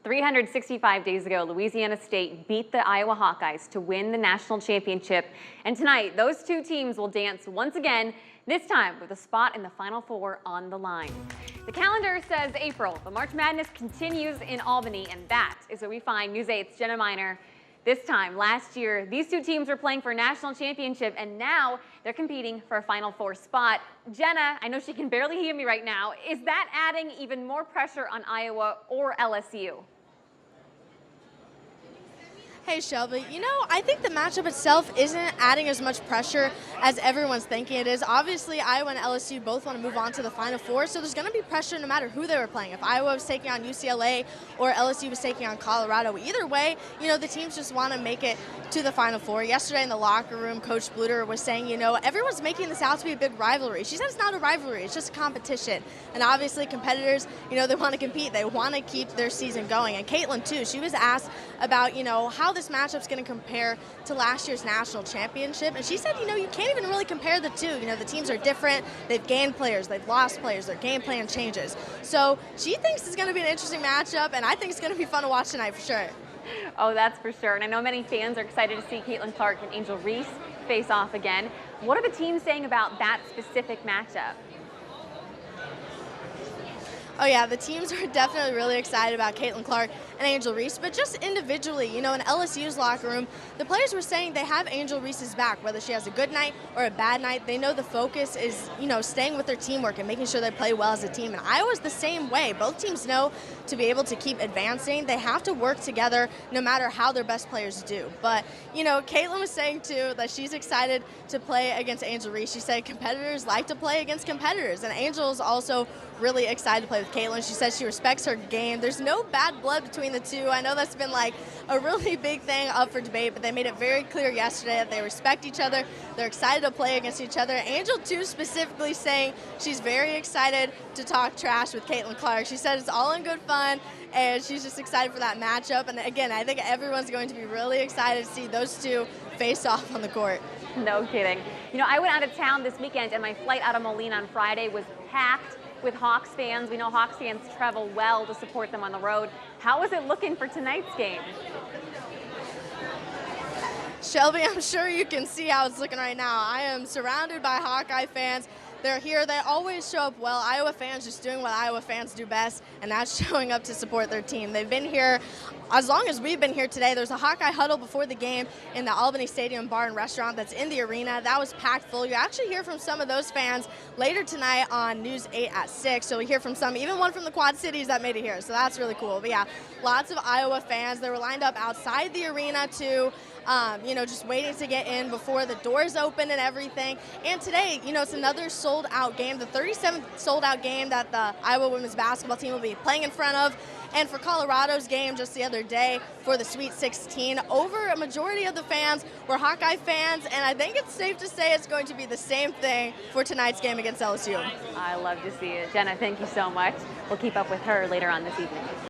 365 days ago, Louisiana State beat the Iowa Hawkeyes to win the national championship. And tonight, those two teams will dance once again, this time with a spot in the Final Four on the line. The calendar says April, but March Madness continues in Albany, and that is where we find News 8's Jenna Miner. This time last year, these two teams were playing for a national championship, and now they're competing for a Final Four spot. Jenna, I know she can barely hear me right now. Is that adding even more pressure on Iowa or LSU? Hey Shelby, I think the matchup itself isn't adding as much pressure as everyone's thinking it is. Obviously, Iowa and LSU both want to move on to the Final Four, so there's going to be pressure no matter who they were playing. If Iowa was taking on UCLA or LSU was taking on Colorado, either way, the teams just want to make it to the Final Four. Yesterday in the locker room, Coach Bluter was saying, everyone's making this out to be a big rivalry. She said it's not a rivalry, it's just a competition. And obviously competitors, they want to compete. They want to keep their season going. And Caitlin, too, she was asked about, how this matchup's going to compare to last year's national championship. And she said, you can't even really compare the two. The teams are different. They've gained players. They've lost players. Their game plan changes. So she thinks it's going to be an interesting matchup, and I think it's going to be fun to watch tonight for sure. Oh, that's for sure. And I know many fans are excited to see Caitlin Clark and Angel Reese face off again. What are the teams saying about that specific matchup? Oh yeah, the teams are definitely really excited about Caitlin Clark and Angel Reese, but just individually, in LSU's locker room, the players were saying they have Angel Reese's back, whether she has a good night or a bad night. They know the focus is, staying with their teamwork and making sure they play well as a team. And Iowa's the same way. Both teams know to be able to keep advancing, they have to work together no matter how their best players do. But, Caitlin was saying, too, that she's excited to play against Angel Reese. She said competitors like to play against competitors, and Angel's also really excited to play with Caitlin. She says she respects her game. There's no bad blood between the two. I know that's been like a really big thing up for debate, but they made it very clear yesterday that they respect each other. They're excited to play against each other. Angel, too, specifically saying she's very excited to talk trash with Caitlin Clark. She said it's all in good fun, and she's just excited for that matchup. And again, I think everyone's going to be really excited to see those two face off on the court. No kidding. I went out of town this weekend, and my flight out of Moline on Friday was packed with Hawks fans. We know Hawks fans travel well to support them on the road. How is it looking for tonight's game? Shelby, I'm sure you can see how it's looking right now. I am surrounded by Hawkeye fans. They're here. They always show up well. Iowa fans just doing what Iowa fans do best, and that's showing up to support their team. They've been here as long as we've been here today. There's a Hawkeye huddle before the game in the Albany Stadium bar and restaurant that's in the arena. That was packed full. You actually hear from some of those fans later tonight on News 8 at 6. So we hear from some, even one from the Quad Cities that made it here. So that's really cool. But yeah, lots of Iowa fans. They were lined up outside the arena too. Just waiting to get in before the doors open and everything. And today, it's another sold-out game, the 37th sold-out game that the Iowa women's basketball team will be playing in front of. And for Colorado's game just the other day for the Sweet 16, over a majority of the fans were Hawkeye fans, and I think it's safe to say it's going to be the same thing for tonight's game against LSU. I love to see it. Jenna, thank you so much. We'll keep up with her later on this evening.